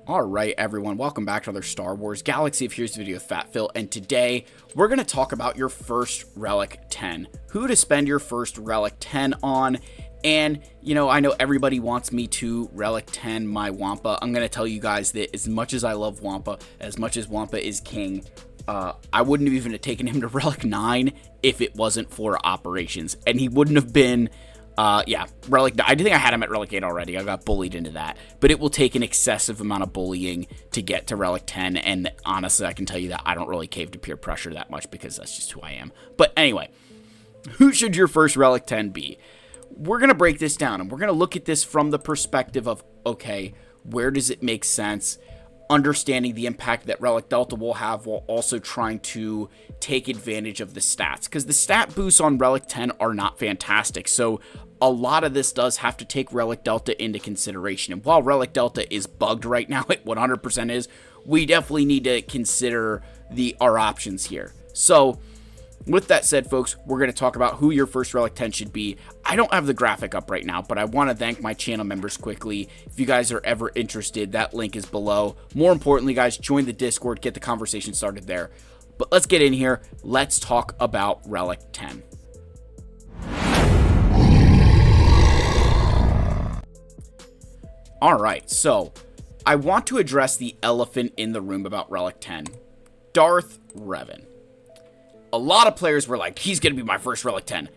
Alright everyone, welcome back to another Star Wars Galaxy of Heroes video with Fat Phil, and today we're going to talk about your first Relic 10. Who to spend your first Relic 10 on, and I know everybody wants me to Relic 10 my Wampa. I'm going to tell you guys that as much as I love Wampa, as much as Wampa is king, I wouldn't have even taken him to Relic 9 if it wasn't for operations, and he wouldn't have been... Relic. I think I had him at Relic 8 already. I got bullied into that. But it will take an excessive amount of bullying to get to Relic 10. And honestly, I can tell you that I don't really cave to peer pressure that much because that's just who I am. But anyway, who should your first Relic 10 be? We're going to break this down and we're going to look at this from the perspective of, okay, where does it make sense? Understanding the impact that Relic Delta will have while also trying to take advantage of the stats. Because the stat boosts on Relic 10 are not fantastic. So a lot of this does have to take Relic Delta into consideration. And while Relic Delta is bugged right now, it 100% is, we definitely need to consider our options here. So with that said, folks, we're going to talk about who your first Relic 10 should be. I don't have the graphic up right now, but I want to thank my channel members quickly. If you guys are ever interested, that link is below. More importantly, guys, join the Discord, get the conversation started there. But let's get in here. Let's talk about Relic 10. Alright, so I want to address the elephant in the room about Relic 10. Darth Revan. A lot of players were like, he's going to be my first Relic 10.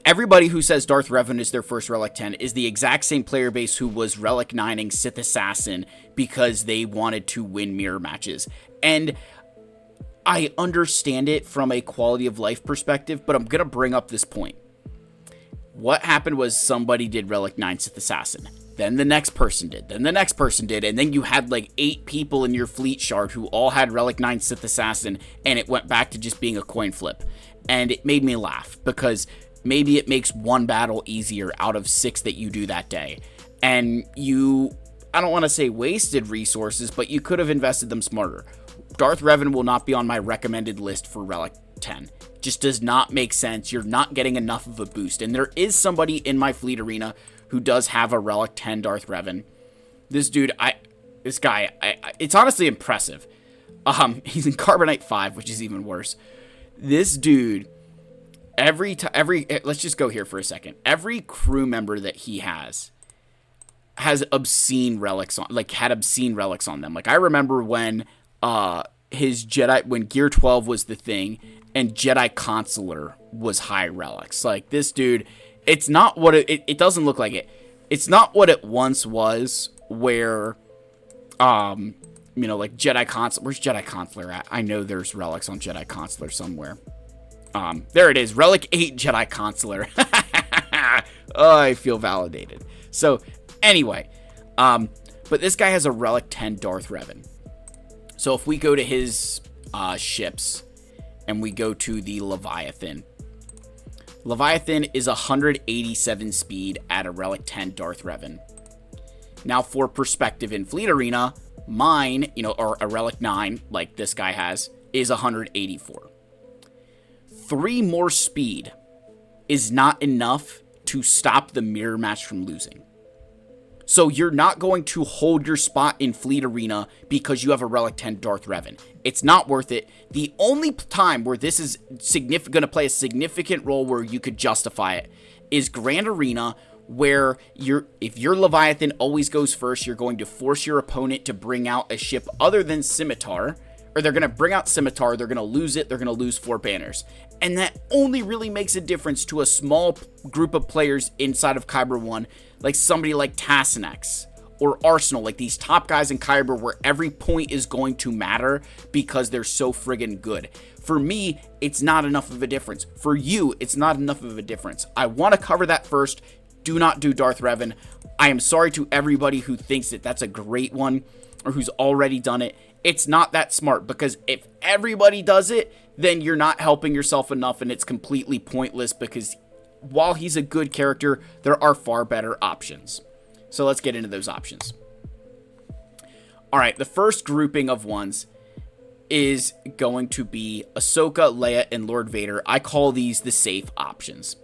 Everybody who says Darth Revan is their first Relic 10 is the exact same player base who was Relic 9ing Sith Assassin because they wanted to win mirror matches. And I understand it from a quality of life perspective, but I'm going to bring up this point. What happened was somebody did Relic 9 Sith Assassin. Then the next person did. Then the next person did. And then you had like 8 people in your fleet shard who all had Relic 9 Sith Assassin. And it went back to just being a coin flip. And it made me laugh. Because maybe it makes one battle easier out of 6 that you do that day. And I don't want to say wasted resources, but you could have invested them smarter. Darth Revan will not be on my recommended list for Relic 10. Just does not make sense. You're not getting enough of a boost. And there is somebody in my fleet arena who does have a Relic 10 Darth Revan. This dude, it's honestly impressive. He's in Carbonite 5, which is even worse. This dude, let's just go here for a second. Every crew member that he has obscene relics on, had obscene relics on them. Like I remember when his Jedi, when Gear 12 was the thing, and Jedi Consular was high relics. Like this dude, it's not what it doesn't look like it. It's not what it once was, where like Jedi Consular. Where's Jedi Consular at? I know there's relics on Jedi Consular somewhere. There it is. Relic 8 Jedi Consular. Oh, I feel validated. So anyway, but this guy has a Relic 10 Darth Revan. So if we go to his ships and we go to the Leviathan. Leviathan is 187 speed at a Relic 10 Darth Revan. Now for perspective in Fleet Arena, mine, or a Relic 9 like this guy has, is 184. 3 more speed is not enough to stop the mirror match from losing. So you're not going to hold your spot in Fleet Arena because you have a Relic 10 Darth Revan. It's not worth it. The only time where this is going to play a significant role where you could justify it is Grand Arena, where if your Leviathan always goes first, you're going to force your opponent to bring out a ship other than Scimitar, or they're going to bring out Scimitar, they're going to lose it, they're going to lose 4 banners. And that only really makes a difference to a small group of players inside of Kyber 1, like somebody like Tassanex or Arsenal, like these top guys in Kyber where every point is going to matter because they're so friggin' good. For me, it's not enough of a difference. For you, it's not enough of a difference. I want to cover that first. Do not do Darth Revan. I am sorry to everybody who thinks that that's a great one or who's already done it. It's not that smart, because if everybody does it, then you're not helping yourself enough and it's completely pointless, because while he's a good character, there are far better options. So let's get into those options. Alright, the first grouping of ones is going to be Ahsoka, Leia, and Lord Vader. I call these the safe options.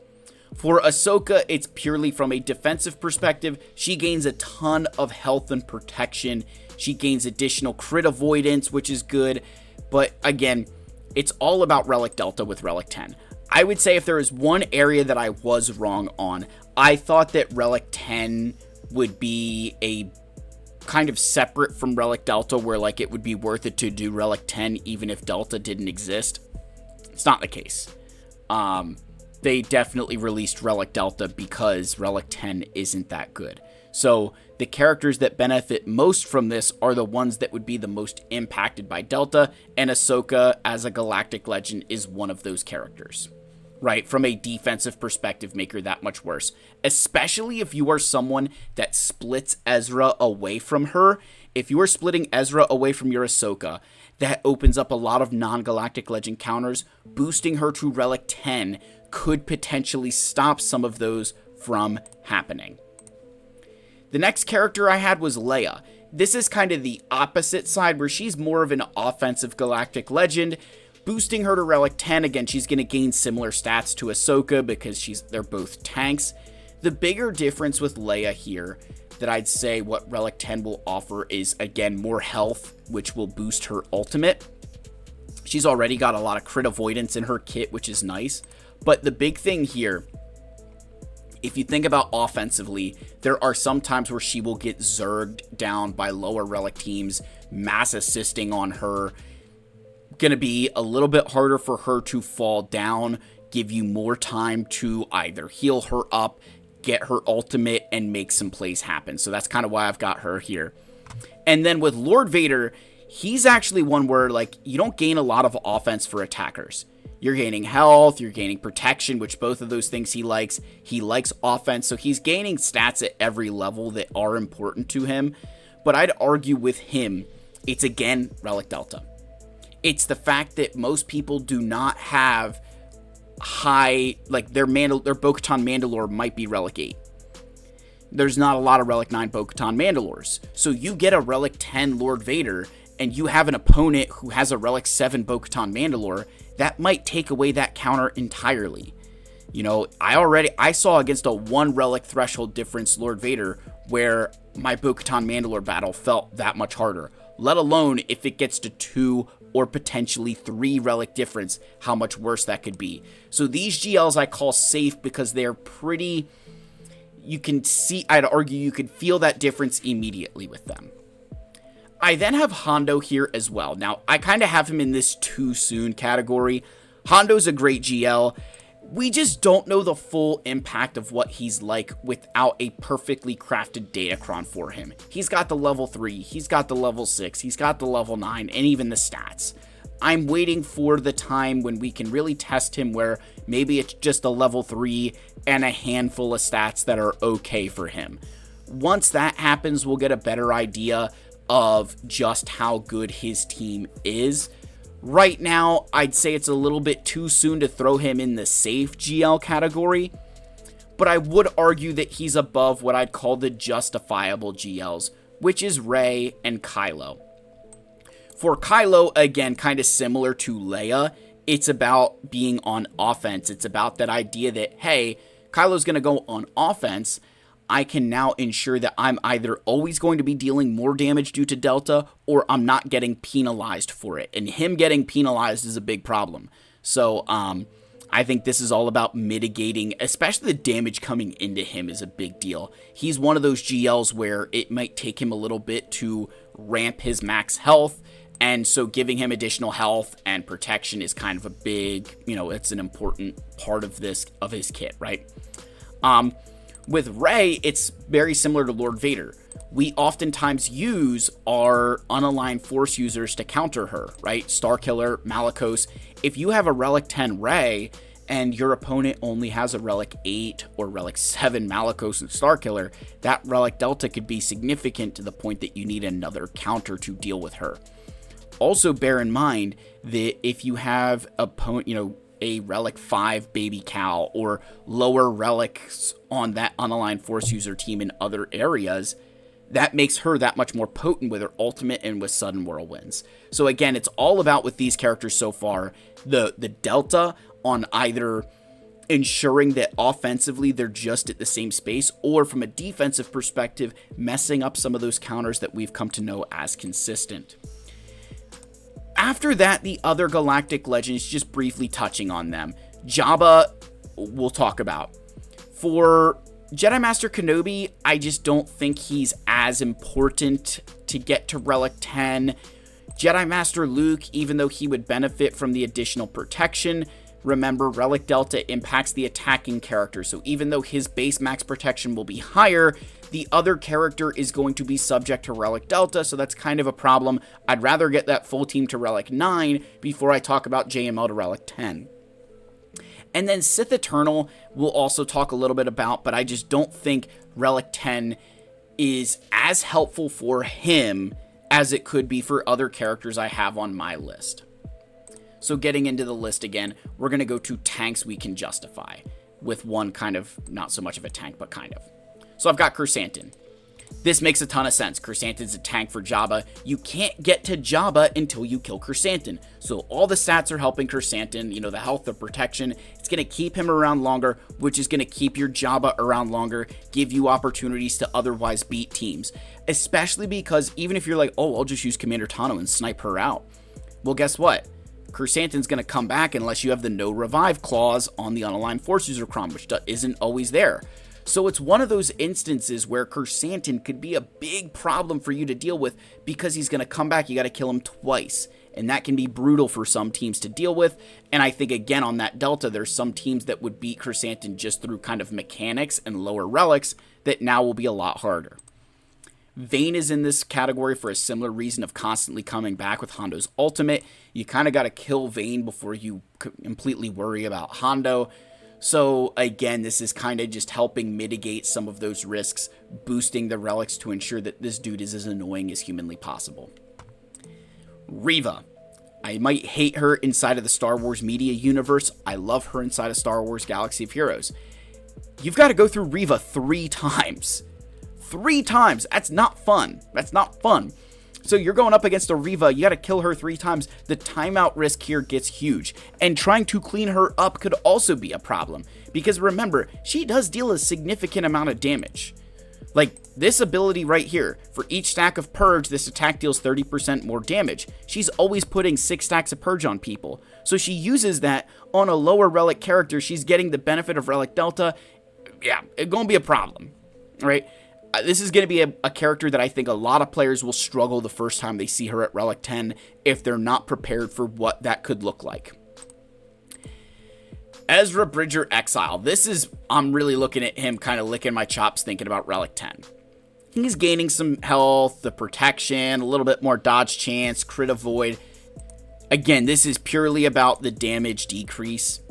For Ahsoka, it's purely from a defensive perspective. She gains a ton of health and protection. She gains additional crit avoidance, which is good. But again, it's all about Relic Delta with Relic 10. I would say if there is one area that I was wrong on, I thought that Relic 10 would be a kind of separate from Relic Delta, where like it would be worth it to do Relic 10 even if Delta didn't exist. It's not the case. They definitely released Relic Delta because Relic 10 isn't that good. So the characters that benefit most from this are the ones that would be the most impacted by Delta, and Ahsoka as a galactic legend is one of those characters, right? From a defensive perspective, make her that much worse, especially if you are someone that splits Ezra away from her. If you are splitting Ezra away from your Ahsoka, that opens up a lot of non-galactic legend counters. Boosting her to Relic 10 could potentially stop some of those from happening. The next character I had was Leia. This is kind of the opposite side, where she's more of an offensive galactic legend. Boosting her to Relic 10, again, she's going to gain similar stats to Ahsoka because they're both tanks. The bigger difference with Leia here that I'd say what Relic 10 will offer is, again, more health, which will boost her ultimate. She's already got a lot of crit avoidance in her kit, which is nice. But the big thing here, if you think about offensively, there are some times where she will get zerged down by lower Relic teams, mass assisting on her. Going to be a little bit harder for her to fall down, give you more time to either heal her up, get her ultimate, and make some plays happen. So that's kind of why I've got her here. And then with Lord Vader, he's actually one where like you don't gain a lot of offense for attackers. You're gaining health, you're gaining protection, which both of those things he likes. He likes offense, so he's gaining stats at every level that are important to him. But I'd argue with him, it's again Relic Delta. It's the fact that most people do not have high, like their Bo-Katan Mandalore might be Relic 8. There's not a lot of Relic 9 Bo-Katan Mandalores. So you get a Relic 10 Lord Vader, and you have an opponent who has a Relic 7 Bo-Katan Mandalore, that might take away that counter entirely. You know, I saw against a 1 Relic threshold difference Lord Vader where my Bo-Katan Mandalore battle felt that much harder, let alone if it gets to 2 or potentially 3 Relic difference, how much worse that could be. So these GLs I call safe because they're pretty, you can see, I'd argue you could feel that difference immediately with them. I then have Hondo here as well. Now, I kind of have him in this too soon category. Hondo's a great GL. We just don't know the full impact of what he's like without a perfectly crafted datacron for him. He's got the level 3, he's got the level 6, he's got the level 9, and even the stats. I'm waiting for the time when we can really test him where maybe it's just a level 3 and a handful of stats that are okay for him. Once that happens, we'll get a better idea of just how good his team is. Right now, I'd say it's a little bit too soon to throw him in the safe GL category, but I would argue that he's above what I'd call the justifiable GLs, which is Rey and Kylo. For Kylo, again, kind of similar to Leia, it's about being on offense. It's about that idea that, hey, Kylo's going to go on offense. I can now ensure that I'm either always going to be dealing more damage due to Delta, or I'm not getting penalized for it. And him getting penalized is a big problem. So I think this is all about mitigating, especially the damage coming into him is a big deal. He's one of those GLs where it might take him a little bit to ramp his max health. And so giving him additional health and protection is kind of a big, it's an important part of his kit, right? With Rey, it's very similar to Lord Vader. We oftentimes use our unaligned Force users to counter her, right? Starkiller, Malicos. If you have a Relic 10 Rey and your opponent only has a Relic 8 or Relic 7 Malicos and Starkiller, that Relic Delta could be significant to the point that you need another counter to deal with her. Also bear in mind that if you have a Relic 5 Baby Cal or lower relics on that unaligned Force user team in other areas, that makes her that much more potent with her ultimate and with sudden whirlwinds. So again, it's all about with these characters so far, the delta on either ensuring that offensively they're just at the same space, or from a defensive perspective, messing up some of those counters that we've come to know as consistent. After that, the other galactic legends, just briefly touching on them. Jabba, we'll talk about. For Jedi Master Kenobi, I just don't think he's as important to get to Relic 10. Jedi Master Luke, even though he would benefit from the additional protection, remember, Relic Delta impacts the attacking character, so even though his base max protection will be higher, the other character is going to be subject to Relic Delta, so that's kind of a problem. I'd rather get that full team to Relic 9 before I talk about JML to Relic 10. And then Sith Eternal we'll also talk a little bit about, but I just don't think Relic 10 is as helpful for him as it could be for other characters I have on my list. So getting into the list again, we're going to go to tanks we can justify, with one kind of, not so much of a tank, but kind of. So I've got Chrysanthemum. This makes a ton of sense. Chrysanthemum's a tank for Jabba. You can't get to Jabba until you kill Chrysanthemum. So all the stats are helping Chrysanthemum, you know, the health, the protection. It's going to keep him around longer, which is going to keep your Jabba around longer, give you opportunities to otherwise beat teams. Especially because even if you're like, oh, I'll just use Commander Tano and snipe her out. Well, guess what? Chrysanthemum's going to come back unless you have the no revive clause on the unaligned force user cron, which isn't always there. So it's one of those instances where Chrysanthemum could be a big problem for you to deal with because he's going to come back. You got to kill him twice. And that can be brutal for some teams to deal with. And I think, again, on that delta, there's some teams that would beat Chrysanthemum just through kind of mechanics and lower relics that now will be a lot harder. Vayne is in this category for a similar reason of constantly coming back with Hondo's ultimate. You kind of got to kill Vayne before you completely worry about Hondo. So again, this is kind of just helping mitigate some of those risks, boosting the relics to ensure that this dude is as annoying as humanly possible. Reva. I might hate her inside of the Star Wars media universe. I love her inside of Star Wars Galaxy of Heroes. You've got to go through Reva 3 times. 3 times. That's not fun. That's not fun. So you're going up against a Reva, you got to kill her 3 times. The timeout risk here gets huge. And trying to clean her up could also be a problem. Because remember, she does deal a significant amount of damage. Like this ability right here, for each stack of Purge, this attack deals 30% more damage. She's always putting 6 stacks of Purge on people. So she uses that on a lower Relic character. She's getting the benefit of Relic Delta. Yeah, it's going to be a problem, right? This is going to be a character that I think a lot of players will struggle the first time they see her at Relic 10 if they're not prepared for what that could look like. Ezra Bridger Exile. This is, I'm really looking at him kind of licking my chops thinking about Relic 10. He's gaining some health, the protection, a little bit more dodge chance, crit avoid. Again, this is purely about the damage decrease.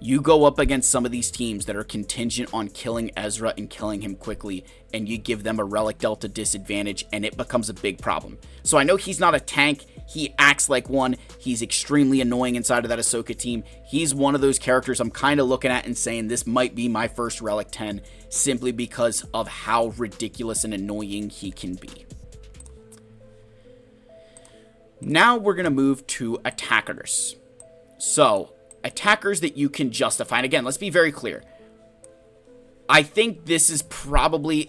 You go up against some of these teams that are contingent on killing Ezra and killing him quickly, and you give them a Relic Delta disadvantage, and it becomes a big problem. So I know he's not a tank. He acts like one. He's extremely annoying inside of that Ahsoka team. He's one of those characters I'm kind of looking at and saying this might be my first Relic 10, simply because of how ridiculous and annoying he can be. Now we're going to move to attackers. So, attackers that you can justify. And again, let's be very clear. I think this is probably...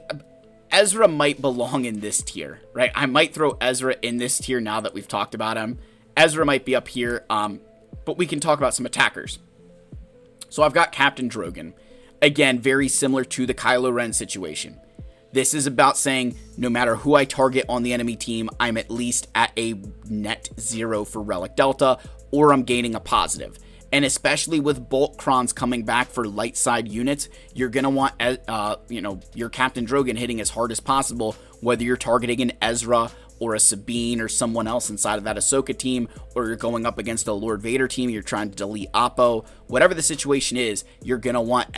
Ezra might belong in this tier, right? I might throw Ezra in this tier now that we've talked about him. Ezra might be up here, but we can talk about some attackers. So I've got Captain Drogon. Again, very similar to the Kylo Ren situation. This is about saying, no matter who I target on the enemy team, I'm at least at a net 0 for Relic Delta, or I'm gaining a positive. And especially with bolt crons coming back for light side units, you're going to want, your Captain Drogon hitting as hard as possible, whether you're targeting an Ezra or a Sabine or someone else inside of that Ahsoka team, or you're going up against a Lord Vader team, you're trying to delete Oppo. Whatever the situation is, you're going to want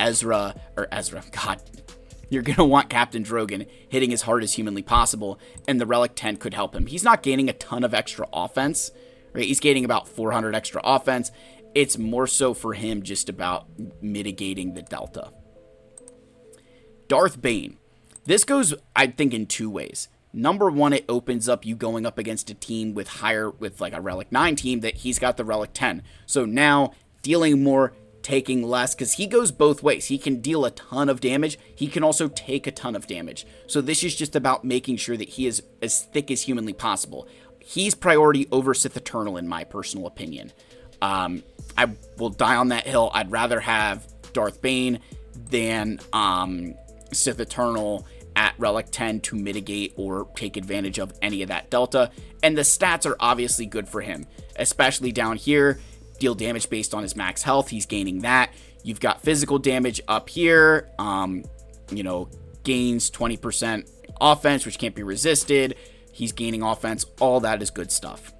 you're going to want Captain Drogon hitting as hard as humanly possible, and the Relic 10 could help him. He's not gaining a ton of extra offense, right? He's gaining about 400 extra offense. It's more so for him just about mitigating the delta. Darth Bane. This goes, I think, in 2 ways. Number 1, it opens up you going up against a team with like a Relic 9 team that he's got the Relic 10. So now dealing more taking less, because he goes both ways. He can deal a ton of damage. He can also take a ton of damage. So this is just about making sure that he is as thick as humanly possible. He's priority over Sith Eternal, in my personal opinion. I will die on that hill. I'd rather have Darth Bane than Sith Eternal at Relic 10 to mitigate or take advantage of any of that delta. And the stats are obviously good for him, especially down here. Deal damage based on his max health. He's gaining that. You've got physical damage up here. Gains 20% offense, which can't be resisted. He's gaining offense. All that is good stuff.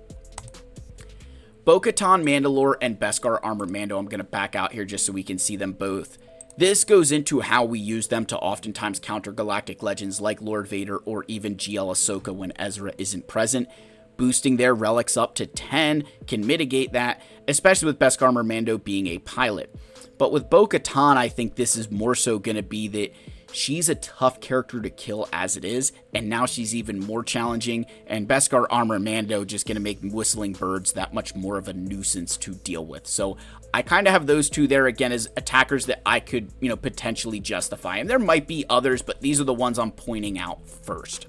Bo-Katan, Mandalore, and Beskar Armored Mando. I'm going to back out here just so we can see them both. This goes into how we use them to oftentimes counter galactic legends like Lord Vader or even GL Ahsoka when Ezra isn't present. Boosting their relics up to 10 can mitigate that, especially with Beskar Armored Mando being a pilot. But with Bo-Katan, I think this is more so going to be that she's a tough character to kill as it is, and now she's even more challenging, and Beskar Armored Mando just going to make Whistling Birds that much more of a nuisance to deal with. So I kind of have those two there again as attackers that I could, potentially justify. And there might be others, but these are the ones I'm pointing out first.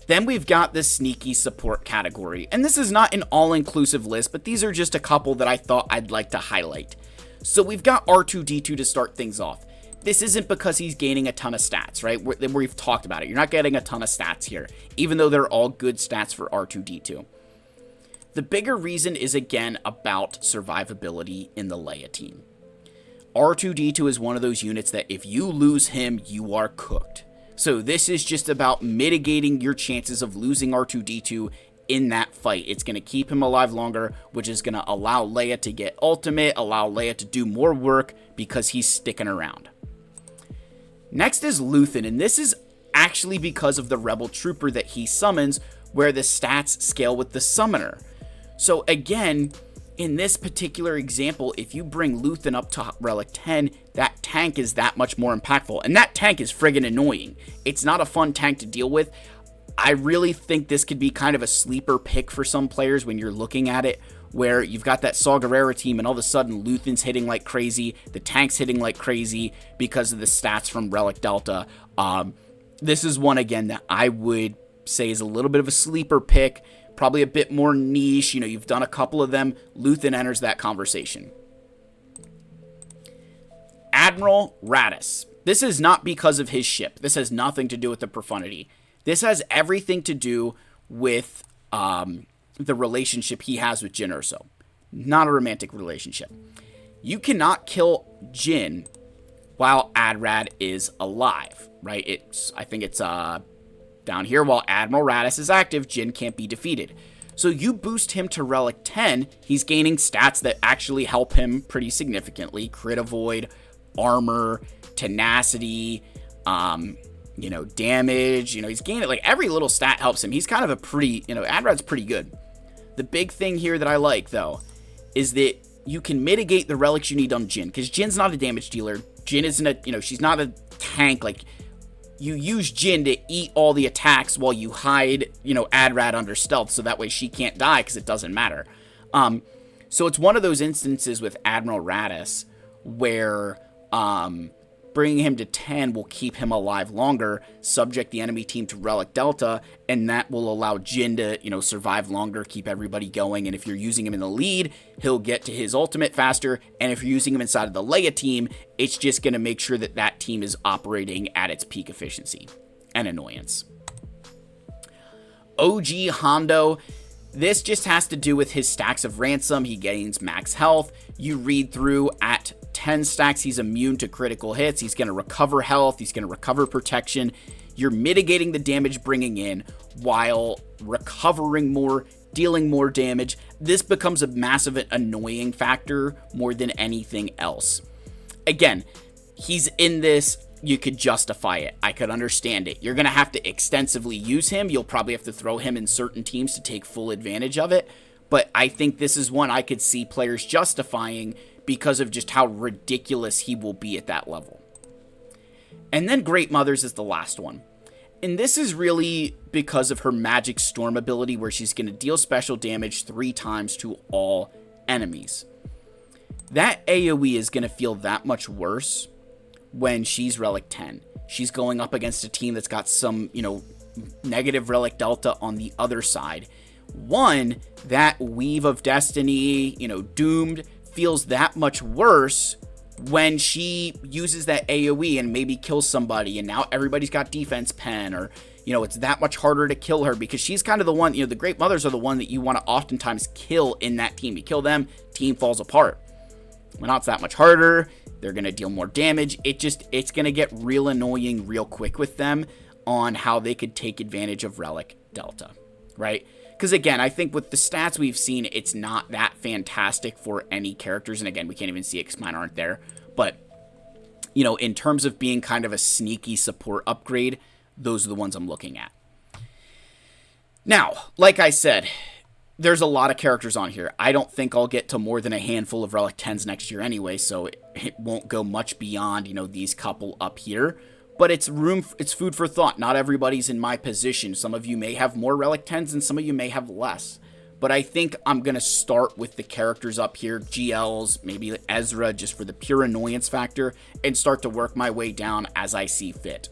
Then we've got the sneaky support category, and this is not an all-inclusive list, but these are just a couple that I thought I'd like to highlight. So we've got R2-D2 to start things off. This isn't because he's gaining a ton of stats, right? We've talked about it. You're not getting a ton of stats here, even though they're all good stats for R2-D2. The bigger reason is, again, about survivability in the Leia team. R2-D2 is one of those units that if you lose him, you are cooked. So this is just about mitigating your chances of losing R2-D2 in that fight. It's going to keep him alive longer, which is going to allow Leia to get ultimate, allow Leia to do more work because he's sticking around. Next is Luthen, and this is actually because of the Rebel Trooper that he summons, where the stats scale with the summoner. So again, in this particular example, if you bring Luthen up to Relic 10, that tank is that much more impactful. And that tank is friggin' annoying. It's not a fun tank to deal with. I really think this could be kind of a sleeper pick for some players when you're looking at it, where you've got that Saw Gerrera team and all of a sudden Luthen's hitting like crazy, the tank's hitting like crazy because of the stats from Relic Delta. This is one, again, that I would say is a little bit of a sleeper pick, probably a bit more niche. You've done a couple of them. Luthen enters that conversation. Admiral Raddus. This is not because of his ship. This has nothing to do with the profundity. This has everything to do with the relationship he has with Jyn Erso. Not a romantic relationship. You cannot kill Jyn while Adrad is alive, right? I think it's down here. While Admiral Raddus is active, Jyn can't be defeated. So you boost him to Relic 10, he's gaining stats that actually help him pretty significantly. Crit avoid, armor, tenacity, damage. He's gaining, like, every little stat helps him. He's kind of a pretty, Adrad's pretty good. The big thing here that I like, though, is that you can mitigate the relics you need on Jyn, because Jin's not a damage dealer. Jyn isn't she's not a tank. Like, you use Jyn to eat all the attacks while you hide, Adrad under stealth, so that way she can't die, because it doesn't matter. So it's one of those instances with Admiral Raddus where bringing him to 10 will keep him alive longer, subject the enemy team to Relic Delta, and that will allow Jyn to, survive longer, keep everybody going. And if you're using him in the lead, he'll get to his ultimate faster. And if you're using him inside of the Leia team, it's just going to make sure that that team is operating at its peak efficiency and annoyance. OG Hondo. This just has to do with his stacks of ransom. He gains max health. You read through at 10 stacks, he's immune to critical hits. He's going to recover health. He's going to recover protection. You're mitigating the damage bringing in while recovering more, dealing more damage. This becomes a massive annoying factor more than anything else. Again, he's in this. You could justify it. I could understand it. You're going to have to extensively use him. You'll probably have to throw him in certain teams to take full advantage of it. But I think this is one I could see players justifying because of just how ridiculous he will be at that level. And then Great Mothers is the last one. And this is really because of her Magic Storm ability, where she's going to deal special damage 3 times to all enemies. that AoE is going to feel that much worse when she's Relic 10. She's going up against a team that's got some, negative Relic Delta on the other side. One, that Weave of Destiny, Doomed, feels that much worse when she uses that AoE and maybe kills somebody, and now everybody's got defense pen, or, it's that much harder to kill her because she's kind of the one, the Great Mothers are the one that you want to oftentimes kill in that team. You kill them, team falls apart. Well, now it's that much harder. They're going to deal more damage. It's going to get real annoying real quick with them on how they could take advantage of Relic Delta, right? Because again, I think with the stats we've seen, it's not that fantastic for any characters. And again, we can't even see it because mine aren't there. But, in terms of being kind of a sneaky support upgrade, those are the ones I'm looking at. Now, like I said, there's a lot of characters on here. I don't think I'll get to more than a handful of Relic 10s next year anyway, so it won't go much beyond, these couple up here. But it's food for thought. Not everybody's in my position. Some of you may have more Relic 10s and some of you may have less. But I think I'm going to start with the characters up here, GLs, maybe Ezra, just for the pure annoyance factor, and start to work my way down as I see fit.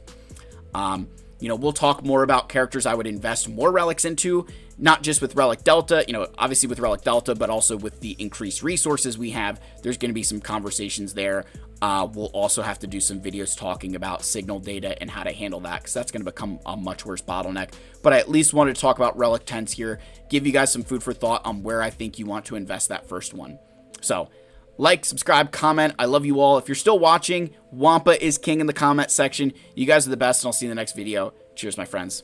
We'll talk more about characters I would invest more relics into, not just with Relic Delta, obviously with Relic Delta, but also with the increased resources we have. There's going to be some conversations there. We'll also have to do some videos talking about signal data and how to handle that, because that's going to become a much worse bottleneck. But I at least wanted to talk about Relic 10s here, give you guys some food for thought on where I think you want to invest that first one. So, like, subscribe, comment. I love you all. If you're still watching, Wampa is king in the comment section. You guys are the best, and I'll see you in the next video. Cheers, my friends.